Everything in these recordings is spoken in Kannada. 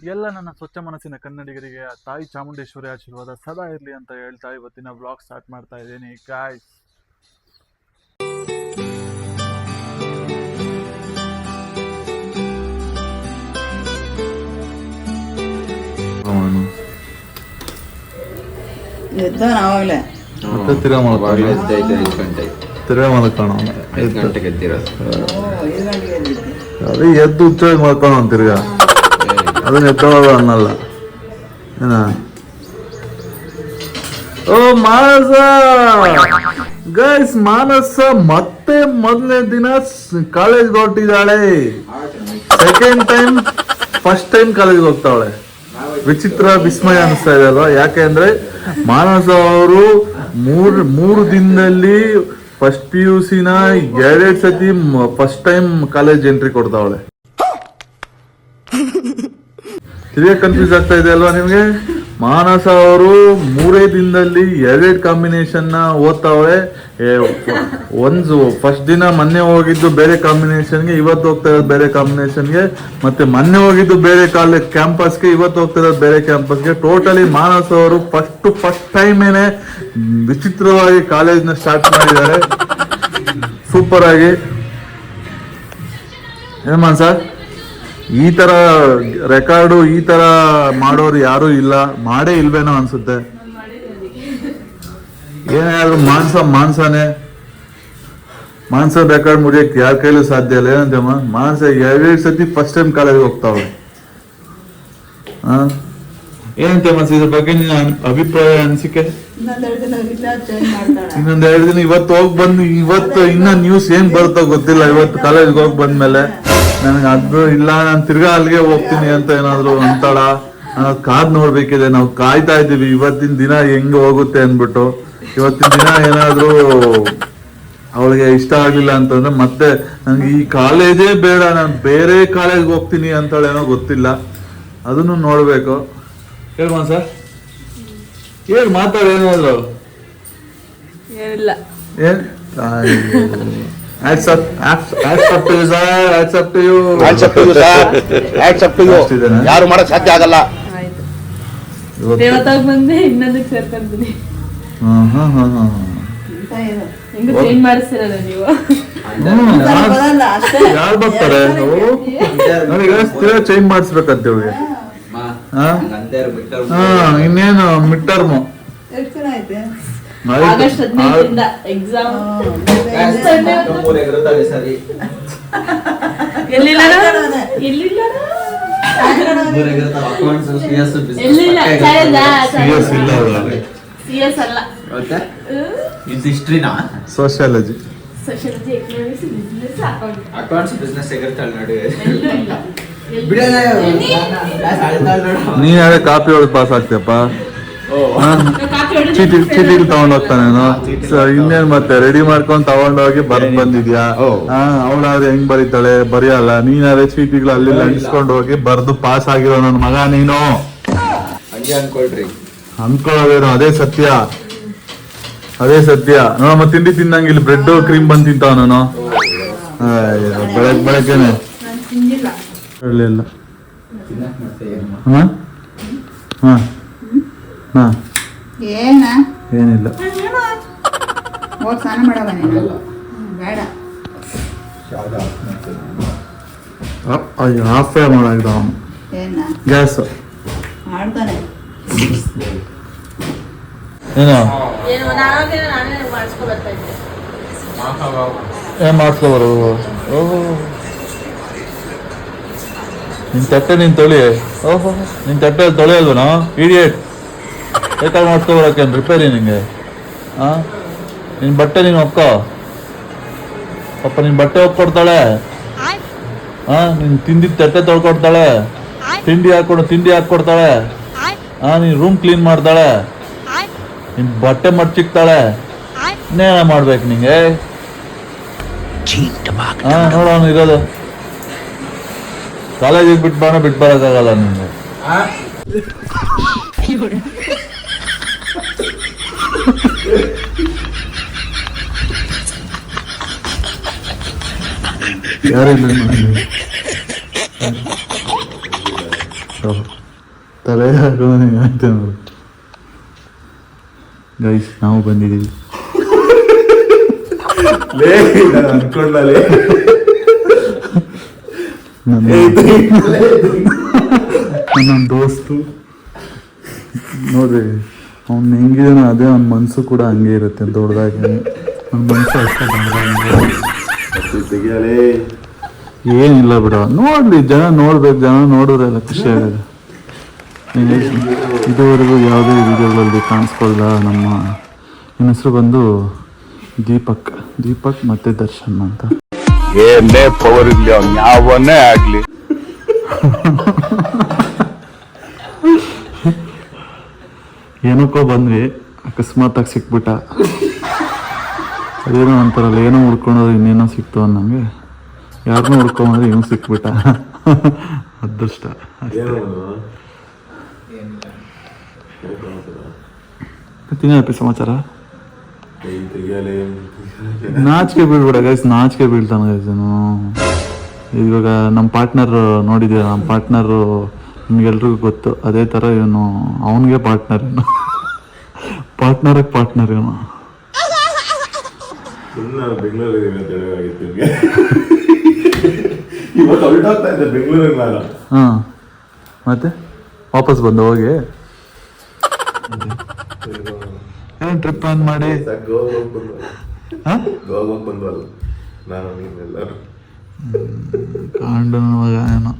ಎಲ್ಲ ನನ್ನ ಸ್ವಚ್ಛ ಮನಸ್ಸಿನ ಕನ್ನಡಿಗರಿಗೆ ಆ ತಾಯಿ ಚಾಮುಂಡೇಶ್ವರಿ ಆಶೀರ್ವಾದ ಸದಾ ಇರಲಿ ಅಂತ ಹೇಳ್ತಾ ಇವತ್ತಿನ ವ್ಲಾಗ್ ಸ್ಟಾರ್ಟ್ ಮಾಡ್ತಾ ಇದ್ದೀನಿ ಗಾಯ್ಸ್. ಅದೇ ಎದ್ದು ಹುಚ್ಚಾಗಿ ಮಾಡ್ಕೊಂಡು ತಿರ್ಗ ಅದನ್ನ ಎತ್ತೋದು ಅನ್ನಲ್ಲ ಏನ. ಓ ಮಾನಸ ಗೈಸ್, ಮಾನಸ ಮತ್ತೆ ಮೊದಲನೇ ದಿನ ಕಾಲೇಜ್ಗೆ ಹೊರಟಿದ್ದಾಳೆ. ಸೆಕೆಂಡ್ ಟೈಮ್ ಫಸ್ಟ್ ಟೈಮ್ ಕಾಲೇಜ್ಗೆ ಹೋಗ್ತಾವಳೆ. ವಿಚಿತ್ರ ವಿಸ್ಮಯ ಅನಿಸ್ತಾ ಇದೆ ಅಲ್ವಾ? ಯಾಕೆ ಅಂದ್ರೆ ಮಾನಸ ಅವರು ಮೂರು ದಿನದಲ್ಲಿ ಫಸ್ಟ್ PUC ನ ಎರಡೆರಡು ಸತಿ ಫಸ್ಟ್ ಟೈಮ್ ಕಾಲೇಜ್ ಎಂಟ್ರಿ ಕೊಡ್ತಾವಳೆ. ಇದೇ ಕನ್ಫ್ಯೂಸ್ ಆಗ್ತಾ ಇದೆ ಅಲ್ವಾ ನಿಮ್ಗೆ? ಮಾನಸ ಅವರು 3 ದಿನದಲ್ಲಿ ಎರಡೆರಡು ಕಾಂಬಿನೇಷನ್ ನ ಓದ್ತಾವಳೆ. ಫಸ್ಟ್ ದಿನ ಮೊನ್ನೆ ಹೋಗಿದ್ದು ಬೇರೆ ಕಾಂಬಿನೇಷನ್ಗೆ, ಇವತ್ತು ಹೋಗ್ತಾ ಇರೋದು ಬೇರೆ ಕಾಂಬಿನೇಷನ್ಗೆ, ಮತ್ತೆ ಮೊನ್ನೆ ಹೋಗಿದ್ದು ಬೇರೆ ಕಾಲೇಜ್ ಕ್ಯಾಂಪಸ್ಗೆ, ಇವತ್ತು ಹೋಗ್ತಾ ಇರೋದು ಬೇರೆ ಕ್ಯಾಂಪಸ್ಗೆ. ಟೋಟಲಿ ಮಾನಸ ಅವರು ಫಸ್ಟ್ ಟೈಮೇನೆ ವಿಚಿತ್ರವಾಗಿ ಕಾಲೇಜ್ನ ಸ್ಟಾರ್ಟ್ ಮಾಡಿದ್ದಾರೆ. ಸೂಪರ್ ಆಗಿ. ಏನ್ ಮಾನಸ, ಈ ತರ ರೆಕಾರ್ಡು ಈ ತರ ಮಾಡೋರು ಯಾರು ಇಲ್ಲ, ಮಾಡೇ ಇಲ್ವೇನೋ ಅನ್ಸುತ್ತೆ. ಏನಾದ್ರು ಮಾನ್ಸ ರೆಕಾರ್ಡ್ ಮುರಿಯಕ್ಕೆ ಯಾರ ಕೈಲೂ ಸಾಧ್ಯ ಇಲ್ಲ. ಏನಂತಮ್ಮ, ಮಾನ್ಸ ಎರಡೆರಡು ಸತಿ ಫಸ್ಟ್ ಟೈಮ್ ಕಾಲೇಜ್ಗೆ ಹೋಗ್ತಾವೆ. ಏನಂತಮ್ಮ ಇದ್ರ ಬಗ್ಗೆ ನಿನ್ನ ಅಭಿಪ್ರಾಯ, ಅನಿಸಿಕೆ? ಇನ್ನೊಂದೆರಡು ದಿನ ಇವತ್ತು ಹೋಗಿ ಬಂದು, ಇವತ್ತು ಇನ್ನ ನ್ಯೂಸ್ ಏನ್ ಬರುತ್ತೋ ಗೊತ್ತಿಲ್ಲ. ಇವತ್ತು ಕಾಲೇಜ್ಗೆ ಹೋಗಿ ಬಂದ್ಮೇಲೆ ನನಗೆ ಅದು ಇಲ್ಲ, ನಾನು ತಿರ್ಗಾ ಅಲ್ಲಿಗೆ ಹೋಗ್ತೀನಿ ಅಂತ ಏನಾದ್ರು ಅಂತಾಳ ಅನ್ನೋದು ಕಾದ್ ನೋಡ್ಬೇಕಿದೆ. ನಾವು ಕಾಯ್ತಾ ಇದ್ದೀವಿ ಇವತ್ತಿನ ದಿನ ಹೆಂಗ್ ಹೋಗುತ್ತೆ ಅನ್ಬಿಟ್ಟು. ಇವತ್ತಿನ ದಿನ ಏನಾದ್ರು ಅವಳಿಗೆ ಇಷ್ಟ ಆಗ್ಲಿಲ್ಲ ಅಂತಂದ್ರೆ ಮತ್ತೆ ನನ್ಗೆ ಈ ಕಾಲೇಜೇ ಬೇಡ, ನಾನು ಬೇರೆ ಕಾಲೇಜ್ಗೆ ಹೋಗ್ತೀನಿ ಅಂತಾಳೇನೋ ಗೊತ್ತಿಲ್ಲ. ಅದನ್ನು ನೋಡ್ಬೇಕು. ಹೇಳ್ಮಾ ಸರ್, ಹೇಳಿ ಮಾತಾಡ. ಏನಾದ್ರು ಏನ್ ಯಾರು ಮಾಡಕ್ ಸಾಧ್ಯ ಆಗಲ್ಲ. ಯಾರು ಬರ್ತಾರೆ? ಚೇಂಜ್ ಮಾಡಿಸ್ಬೇಕಂತ ಇವ್ರಿಗೆ. ಇನ್ನೇನು mid term sociology accounts business ನೀನ್ ಯಾರೇ ಕಾಪಿ ಒಳಗೆ ಪಾಸ್ ಆಗ್ತೀಯಪ್ಪ? ಚೀಟಿ ತಗೊಂಡ್ ಹೋಗ್ತಾನೇನು? ಇನ್ನೇನ್ ಮತ್ತೆ ರೆಡಿ ಮಾಡ್ಕೊಂಡ್ ತಗೊಂಡೋಗಿ ಬರ್ದ್ ಬಂದಿದ್ಯಾ? ಅವಳಾದ್ರೆ ಹೆಂಗ್ ಬರೀತಾಳೆ? ಬರೆಯಲ್ಲ. ನೀನಾದ್ರೆ ಚೀಟಿಗಳು ಅಲ್ಲಿ ಅಂಟಿಸ್ಕೊಂಡು ಹೋಗಿ ಬರ್ದು ಪಾಸ್ ಆಗಿರೋ ನನ್ ಮಗ ನೀನು. ಅನ್ಕೊಳ್ಳೋದೇನು? ಅದೇ ಸತ್ಯ. ನೋಡಮ್ಮ, ತಿಂಡಿ ತಿನ್ನಂಗಿಲ್ಲ, ಬ್ರೆಡ್ ಕ್ರೀಮ್ ಬಂದ್ ತಿಂತಾವ ನಾನು. ಬೆಳಗ್ಗೆನೆ ಹೇಳಲಿಲ್ಲ. ಏನಿಲ್ಲ. ಆಫೇ ಮಾಡಾಗ್ದ ಅವನು ಗ್ಯಾಸ್. ಏನೋ ಏನ್ ಮಾಡ್ಸ್ಕೊಬರೋದು? ನಿನ್ ತಟ್ಟೆ ನೀನ್ ತೊಳಿ. ಓಹೋ, ನಿನ್ ತಟ್ಟೆ ತೊಳೆಯಲ್ವನೋ ಇಡಿಯೇಟ್? ಬೇಕಾದ್ರೆ ಮಾಡ್ಸ್ಕೊಬರಕ್ಕೆ ರಿಪೇರಿ ನಿಂಗೆ. ನಿನ್ ಬಟ್ಟೆ ನೀನು ಒಕ್ಕೋ ಪಾಪ. ನಿನ್ ಬಟ್ಟೆ ಒಪ್ಕೊಡ್ತಾಳೆ. ನೀನ್ ತಿಂದಿದ್ ತಟ್ಟೆ ತೊಳ್ಕೊಡ್ತಾಳೆ. ತಿಂಡಿ ಹಾಕೊಡ್ತಾಳೆ. ನೀನ್ ರೂಮ್ ಕ್ಲೀನ್ ಮಾಡ್ತಾಳೆ. ನಿನ್ ಬಟ್ಟೆ ಮಡ್ಚಿಕ್ತಾಳೆ. ಇನ್ನೇನ ಮಾಡ್ಬೇಕು ನಿಂಗೆ? ನೋಡೋಣ ಇರೋದು. ಕಾಲೇಜಿಗೆ ಬಿಟ್ಟು ಬರೋಕ್ಕಾಗಲ್ಲ ನಿಂಗೆ. ಯಾರಿಲ್ಲ ತಲೆ ಹಾಕೋಂತೆ ನೋಡಿ ಗೈಸ್, ನಾವು ಬಂದಿದ್ದೀವಿ. ಅನ್ಕೊಂಡಲೇ ನನ್ನ ದೋಸ್ತು ನೋಡ್ರಿ, ಅವ್ನು ಹೆಂಗಿದಾನ ಅದೇ ಅವ್ನ ಮನಸ್ಸು ಕೂಡ ಹಂಗೆ ಇರುತ್ತೆ ದೊಡ್ಡದಾಗಿ. ಅವ್ನ ಮನಸ್ಸು ಅಷ್ಟೇ ತೆಗಿಯಲೇ. ಏನಿಲ್ಲ ಬಿಡ, ನೋಡ್ಲಿ ಜನ ನೋಡ್ಬೇಕು, ಜನ ನೋಡಿದ್ರೆಲ್ಲ ಖುಷಿ ಆಗೋದು. ಇದುವರೆಗೂ ಯಾವುದೇ ವಿಡಿಯೋಗಳಲ್ಲಿ ಕಾಣಿಸ್ಕೊಳ್ಳ ನಮ್ಮ ನನ್ನ ಹೆಸರು ಬಂದು ದೀಪಕ್ ಮತ್ತೆ ದರ್ಶನ್ ಅಂತ. ಏನೇ ಪವರ್ ಇರ್ಲಿ, ಅವ್ನು ಯಾವನ್ನೇ ಆಗ್ಲಿ. ಏನಕ್ಕೋ ಬಂದ್ವಿ, ಅಕಸ್ಮಾತಾಗಿ ಸಿಕ್ಬಿಟ್ಟ. ಅದೇನೋ ಅಂತಾರಲ್ಲ, ಏನೋ ಹುಡ್ಕೊಂಡ್ರೆ ಇನ್ನೇನೋ ಸಿಕ್ತು ಅನ್ನಂಗೆ. ಯಾರನ್ನೂ ಹುಡ್ಕೊಂಡ್ರೆ ಇವನು ಸಿಕ್ಬಿಟ್ಟ. ಅದೃಷ್ಟ. ತಿನ್ನಪ್ಪಿ ಸಮಾಚಾರ. ನಾಚಿಕೆ ಬೀಳ್ಬೇಡ ಗೈಸ್, ನಾಚಿಕೆ ಬೀಳ್ತಾನೆ ಗೈಸ್. ಇವಾಗ ನಮ್ಮ ಪಾರ್ಟ್ನರ್ ನೋಡಿದ್ದೀರ, ನಮ್ಮ ಪಾರ್ಟ್ನರು ನಿಮ್ಗೆಲ್ರಿಗೂ ಗೊತ್ತು. ಅದೇ ಥರ ಇವನು ಅವನಿಗೆ ಪಾರ್ಟ್ನರ್, ಇವನು ಹಾಂ. ಮತ್ತೆ ವಾಪಸ್ ಬಂದ ಹೋಗಿ ಏನು ಟ್ರಿಪ್ ಪ್ಲಾನ್ ಮಾಡಿ ಕಾಂಡು ಮಗ ಏನೋ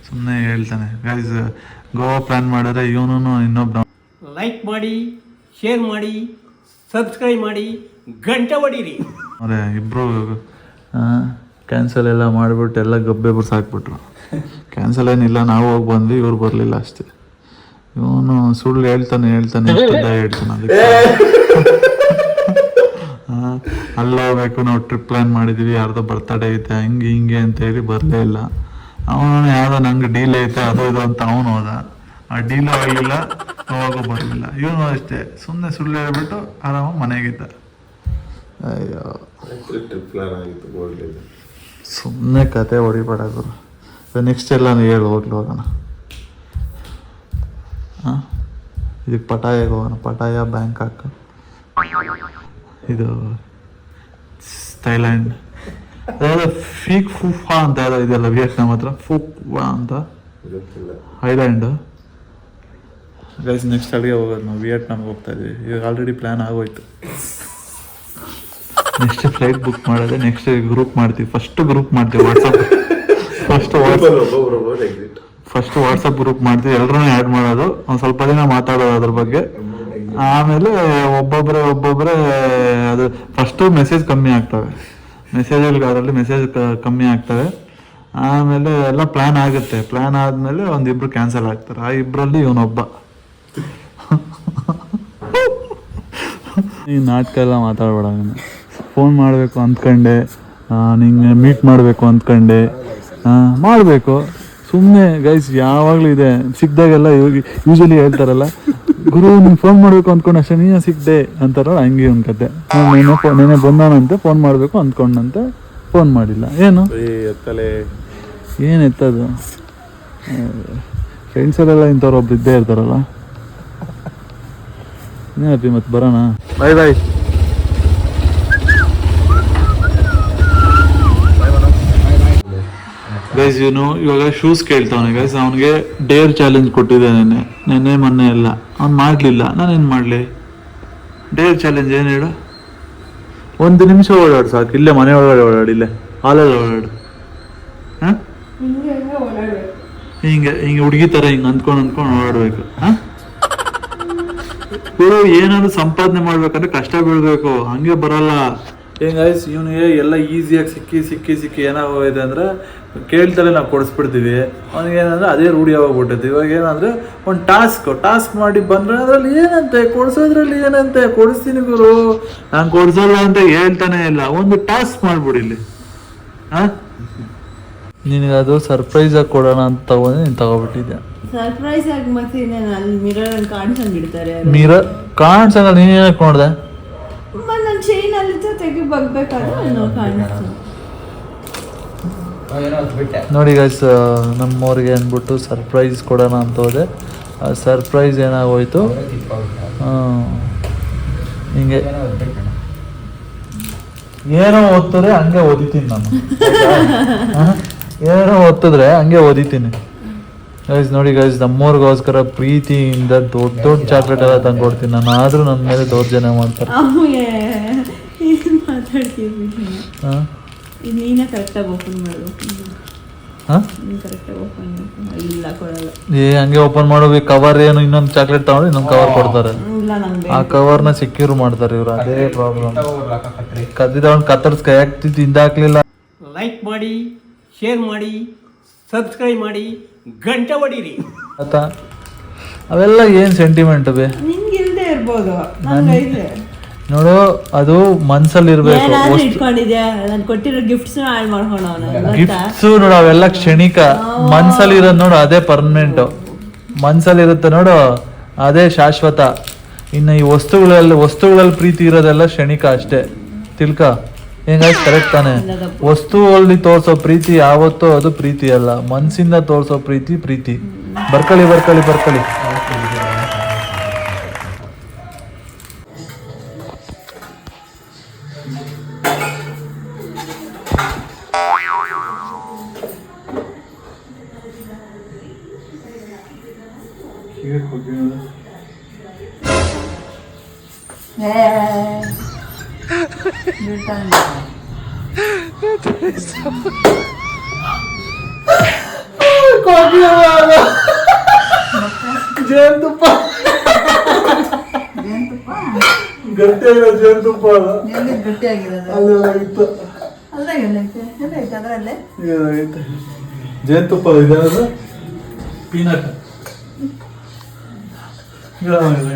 ಸುಮ್ಮನೆ ಹೇಳ್ತಾನೆ ಗೈಸ್. ಗೋವಾ ಪ್ಲಾನ್ ಮಾಡಿದ್ರೆ ಇವನು ಇನ್ನೊಬ್ಬ. ಲೈಕ್ ಮಾಡಿ, ಶೇರ್ ಮಾಡಿ, ಸಬ್ಸ್ಕ್ರೈಬ್ ಮಾಡಿ, ಗಂಟೆ ಹೊಡೀರಿ. ಅದೇ ಇಬ್ಬರು ಕ್ಯಾನ್ಸಲ್ ಎಲ್ಲ ಮಾಡಿಬಿಟ್ಟು ಎಲ್ಲ ಗಬ್ಬೆ ಸಾಕ್ಬಿಟ್ರು. ಕ್ಯಾನ್ಸಲ್ ಏನಿಲ್ಲ, ನಾವು ಹೋಗಿ ಬಂದ್ವಿ, ಇವ್ರು ಬರಲಿಲ್ಲ ಅಷ್ಟೇ. ಇವನು ಸುಳ್ಳು ಹೇಳ್ತಾನೆ ಅದಕ್ಕೆ ಅಲ್ಲಿ ಹೋಗ್ಬೇಕು, ನಾವು ಟ್ರಿಪ್ ಪ್ಲಾನ್ ಮಾಡಿದ್ದೀವಿ, ಯಾರ್ದೋ ಬರ್ತಡೇ ಐತೆ ಹಂಗೆ ಹಿಂಗೆ ಅಂತ ಹೇಳಿ ಬರಲೇ ಇಲ್ಲ. ಅವನು ಯಾವುದೋ ನಂಗೆ ಡೀಲ್ ಐತೆ ಅದು ಇದು ಅಂತ ಅವನು ಹೋದ. ಆ ಡೀಲ್ ಆಗಲಿಲ್ಲ, ಅವಾಗೂ ಬರಲಿಲ್ಲ. ಇವನು ಅಷ್ಟೇ ಸುಮ್ಮನೆ ಸುಳ್ಳು ಹೇಳ್ಬಿಟ್ಟು ಆರಾಮಾಗಿ ಮನೆಗಿದ್ದ. ಅಯ್ಯೋ, ಸುಮ್ಮನೆ ಕತೆ ಹೊಡಿಬೇಡಾದ್ರು. ನೆಕ್ಸ್ಟ್ ಎಲ್ಲ ಹೇಳು, ಹೋಗೋಣ. ಹಾಂ, ಇದಕ್ಕೆ ಪಟಾಯಾಗ ಹೋಗೋಣ. ಪಟಾಯ, ಬ್ಯಾಂಕಾಕ್, ಇದು ಥೈಲ್ಯಾಂಡ್, ಅದಾದ ಫೀಕ್ ಫುಫಾ ಅಂತ ಯಾವುದೋ ಇದೆಯಲ್ಲ ವಿಯೆಟ್ನಾಮ್ ಹತ್ರ, ಫುಕ್ವಾ ಅಂತ ಐಲ್ಯಾಂಡ್. ಗೈಸ್ ನೆಕ್ಸ್ಟ್ ಅಲ್ಲಿಗೆ ಹೋಗೋದು ನಾವು, ವಿಯೆಟ್ನಾಮ್ಗೆ ಹೋಗ್ತಾ ಇದ್ದೀವಿ. ಇವಾಗ ಆಲ್ರೆಡಿ ಪ್ಲ್ಯಾನ್ ಆಗೋಯ್ತು. ನೆಕ್ಸ್ಟ್ ಫ್ಲೈಟ್ ಬುಕ್ ಮಾಡೋದೆ, ನೆಕ್ಸ್ಟ್ ಗ್ರೂಪ್ ಮಾಡ್ತೀವಿ. ಫಸ್ಟ್ ಗ್ರೂಪ್ ಮಾಡ್ತೀವಿ ವಾಟ್ಸಪ್. ಫಸ್ಟ್ ವಾಟ್ಸಪ್ ಗ್ರೂಪ್ ಮಾಡ್ತೀವಿ, ಎಲ್ಲರೂ ಆ್ಯಡ್ ಮಾಡೋದು, ಒಂದು ಸ್ವಲ್ಪ ದಿನ ಮಾತಾಡೋದು ಅದ್ರ ಬಗ್ಗೆ. ಆಮೇಲೆ ಒಬ್ಬೊಬ್ಬರೇ ಅದು ಫಸ್ಟು ಮೆಸೇಜ್ ಕಮ್ಮಿ ಆಗ್ತವೆ, ಅದರಲ್ಲಿ ಮೆಸೇಜ್ ಕಮ್ಮಿ ಆಗ್ತವೆ. ಆಮೇಲೆ ಎಲ್ಲ ಪ್ಲ್ಯಾನ್ ಆಗುತ್ತೆ. ಪ್ಲ್ಯಾನ್ ಆದಮೇಲೆ ಒಂದಿಬ್ರು ಕ್ಯಾನ್ಸಲ್ ಆಗ್ತಾರೆ. ಆ ಇಬ್ಬರಲ್ಲಿ ಇವನೊಬ್ಬ. ಈ ನಾಟಕ ಎಲ್ಲ ಮಾತಾಡ್ಬೇಡ. ಫೋನ್ ಮಾಡಬೇಕು ಅಂದ್ಕೊಂಡೆ, ನಿಂಗೆ ಮೀಟ್ ಮಾಡಬೇಕು ಅಂದ್ಕೊಂಡೆ, ಮಾಡಬೇಕು. ಸುಮ್ಮನೆ ಗೈಸ್ ಯಾವಾಗಲೂ ಇದೆ, ಸಿಕ್ದಾಗೆಲ್ಲ ಯೂಶಲಿ ಹೇಳ್ತಾರಲ್ಲ, ಗುರು ನೀನು ಫೋನ್ ಮಾಡಬೇಕು ಅಂದ್ಕೊಂಡು ಅಷ್ಟೇ, ನೀನು ಸಿಕ್ದೆ ಅಂತಾರಲ್ಲ, ಹಂಗೆ ಒಂದು ಕತೆ. ನೆನೆ ಬಂದಾನಂತೆ, ಫೋನ್ ಮಾಡಬೇಕು ಅಂದ್ಕೊಂಡಂತೆ, ಫೋನ್ ಮಾಡಿಲ್ಲ. ಏನು ಎತ್ತದು? ಫ್ರೆಂಡ್ಸಲ್ಲೆಲ್ಲ ಇಂಥವ್ರು ಒಬ್ರು ಇದ್ದೇ ಇರ್ತಾರಲ್ಲ. ಇನ್ನೇನಪ್ಪಿ ಮತ್ತೆ ಬರೋಣ. ಬಾಯ್. ಗೈಸ್ ಇವನು ಇವಾಗ ಶೂಸ್ ಕೇಳ್ತಾವನೆ ಗೈಸ್. ಅವನಿಗೆ ಡೇರ್ ಚಾಲೆಂಜ್ ಕೊಟ್ಟಿದ್ದೆ ನೆನ್ನೆ ಮೊನ್ನೆ ಎಲ್ಲ. ಅವ್ನು ಮಾಡಲಿಲ್ಲ, ನಾನೇನು ಮಾಡಲಿ? ಡೇರ್ ಚಾಲೆಂಜ್ ಏನು ಹೇಳು? 1 ನಿಮಿಷ ಓಡಾಡು ಸಾಕು. ಇಲ್ಲೇ ಮನೆ ಒಳಗಡೆ ಓಡಾಡು, ಇಲ್ಲೇ ಹಾಲಲ್ಲಿ ಓಡಾಡು. ಹಾಂ, ಹಿಂಗೆ ಹುಡುಗಿ ಥರ ಹಿಂಗೆ ಅಂದ್ಕೊಂಡು ಓಡಾಡಬೇಕು. ಹಾಂ, ಗುರು ಏನಾದ್ರು ಸಂಪಾದನೆ ಮಾಡ್ಬೇಕಂದ್ರೆ ಕಷ್ಟ ಬೀಳ್ಬೇಕು, ಹಂಗೆ ಬರಲ್ಲ. ಗೈಸ್ ಇವನಿಗೆ ಎಲ್ಲ ಈಸಿಯಾಗಿ ಸಿಕ್ಕಿ ಏನಾಗೋಗಿದೆ ಅಂದರೆ, ಕೇಳ್ತಾರೆ ನಾವು ಕೊಡಿಸ್ಬಿಡ್ತೀವಿ. ಅವನಿಗೇನಂದ್ರೆ ಅದೇ ರೂಢಿ ಹೋಗ್ಬಿಟ್ಟೈತಿ. ಇವಾಗ ಏನಂದರೆ ಒಂದು ಟಾಸ್ಕ್ ಮಾಡಿ ಬಂದರೆ ಅದರಲ್ಲಿ ಏನಂತೆ ಕೊಡಿಸೋದ್ರಲ್ಲಿ ಏನಂತೆ, ಕೊಡಿಸ್ತೀನಿ ಗುರು, ನಾನು ಕೊಡಿಸಲ್ಲ ಅಂತ ಹೇಳ್ತಾನೆ ಇಲ್ಲ. ಒಂದು ಟಾಸ್ಕ್ ಮಾಡ್ಬಿಡಿ ಇಲ್ಲಿ. ಹಾಂ, ನಿನಗೆ ಅದು ಸರ್ಪ್ರೈಸ್ ಆಗಿ ಕೊಡೋಣ ಅಂತ ತಗೊಂಡು ನೀನು ತಗೊಬಿಟ್ಟಿದ್ದೆ. ಸರ್ಪ್ರೈಸ್ ಆಗಿ ಮತ್ತೆ ಅಲ್ಲಿ ಮಿರರ್ ಕಾಣಿಸಂಗಿಡ್ತಾರೆ. ಮಿರರ್ ಕಾಣಿಸಂಗ, ನೀನೇನಕ್ಕೆ ನೋಡ್ದೆ? ನನ್ನ ಚೈನ್ ಅಲ್ಲಿ ತೆಗಿ ಬಗ್ಬೇಕಾದ್ರೆ ಕಾಣಿಸ್ತು. ನೋಡಿ ಗೈಸ್, ನಮ್ಮವ್ರಿಗೆ ಅಂದ್ಬಿಟ್ಟು ಸರ್ಪ್ರೈಸ್ ಕೊಡೋಣ ಅಂತ ಹೋದೆ. ಸರ್ಪ್ರೈಸ್ ಏನಾಗೋಯ್ತು, ಹಿಂಗೆ ಏನೋ ಓದ್ತಾರೆ ಹಂಗೆ ಓದಿತೀನಿ ನಾನು. ಏನೋ ಓದ್ತಿದ್ರೆ ಹಂಗೆ ಓದಿತೀನಿ ಗೈಸ್. ನೋಡಿ ಗೈಸ್, ನಮ್ಮವ್ರಿಗೋಸ್ಕರ ಪ್ರೀತಿಯಿಂದ ದೊಡ್ಡ ದೊಡ್ಡ ಚಾಕ್ಲೇಟ್ ಎಲ್ಲ ತಂದ್ಕೊಡ್ತೀನಿ ನಾನು. ಆದರೂ ನನ್ನ ಮೇಲೆ ದೌರ್ಜನ್ಯ ಮಾಡ್ತಾರೆ. ಹಾಂ, ನೀನೇ ಕರೆಕ್ಟಾಗಿ ಓಪನ್ ಮಾಡಬೇಕು. ಹಾಂ, ಕರೆಕ್ಟಾಗಿ ಓಪನ್ ಇಲ್ಲ ಕೊಡಲ್ಲ. ಹಂಗೆ ಓಪನ್ ಮಾಡೋದು. ಕವರ್ ಏನು, ಇನ್ನೊಂದು ಚಾಕ್ಲೇಟ್ ತಗೊಂಡು ಇನ್ನೊಂದು ಕವರ್ ಕೊಡ್ತಾರೆ. ಇಲ್ಲ ನಂಗೆ ಆ ಕವರ್ನ ಸೆಕ್ಯೂರ್ ಮಾಡ್ತಾರೆ ಇವರು. ಅದೇ ಪ್ರಾಬ್ಲಮ್. ಕದ್ದಿದವನ್ ಕತ್ತರ್ಸ್ ಕೈ ಹಾಕ್ತಿ ತಿಂದಾಕ್ಲಿಲ್ಲ. ಲೈಕ್ ಮಾಡಿ, ಶೇರ್ ಮಾಡಿ, ಸಬ್ಸ್ಕ್ರೈಬ್ ಮಾಡಿ, ಗಂಟೆ ಹೊಡೀರಿ. ಆಯ್ತಾ? ಅವೆಲ್ಲ ಏನು ಸೆಂಟಿಮೆಂಟ್ ಬೇ, ನಿನ್ಗೆ ಇಲ್ಲದೆ ಇರ್ಬೋದು, ನಂಗೈತೆ. ನೋಡು, ಅದು ಮನ್ಸಲ್ಲಿ ಇರ್ಬೇಕು. ಏನಾದ್ರೂ ಇಟ್ಕೊಂಡಿದ್ಯಾ? ನಾನು ಕೊಟ್ಟಿರೋ ಗಿಫ್ಟ್ಸ್ ಹಾಳು ಮಾಡ್ಕೊಂಡು ಗಿಫ್ಟ್ಸ್ ನೋಡು, ಅವೆಲ್ಲ ಕ್ಷಣಿಕ. ಮನ್ಸಲ್ಲಿ ಇರೋದು ನೋಡು, ಅದೇ ಪರ್ಮನೆಂಟ್. ಮನ್ಸಲ್ಲಿ ಇರುತ್ತೆ ನೋಡು, ಅದೇ ಶಾಶ್ವತ. ಇನ್ನು ಈ ವಸ್ತುಗಳಲ್ಲಿ ಪ್ರೀತಿ ಇರೋದೆಲ್ಲ ಕ್ಷಣಿಕ ಅಷ್ಟೇ. ತಿಳ್ಕ ಹೆಂಗಾಯ್ತು? ಕರೆಕ್ಟ್ ತಾನೆ? ವಸ್ತುವಲ್ಲಿ ತೋರ್ಸೋ ಪ್ರೀತಿ ಯಾವತ್ತೂ ಅದು ಪ್ರೀತಿ ಅಲ್ಲ. ಮನ್ಸಿಂದ ತೋರ್ಸೋ ಪ್ರೀತಿ ಪ್ರೀತಿ. ಬರ್ಕೊಳ್ಳಿ ಬರ್ಕೊಳ್ಳಿ ಬರ್ಕೊಳ್ಳಿ. ಜೇನುತುಪ್ಪ ಗಟ್ಟಿಯಾಗಿರೋ ಜೇನುತುಪ್ಪ ಅಲ್ಲೆಲ್ಲ ಇತ್ತು. ಜೇನುತುಪ್ಪ ಇದೆ, ಪೀನಟ್ ಎಲ್ಲ ಆಯ್ತು.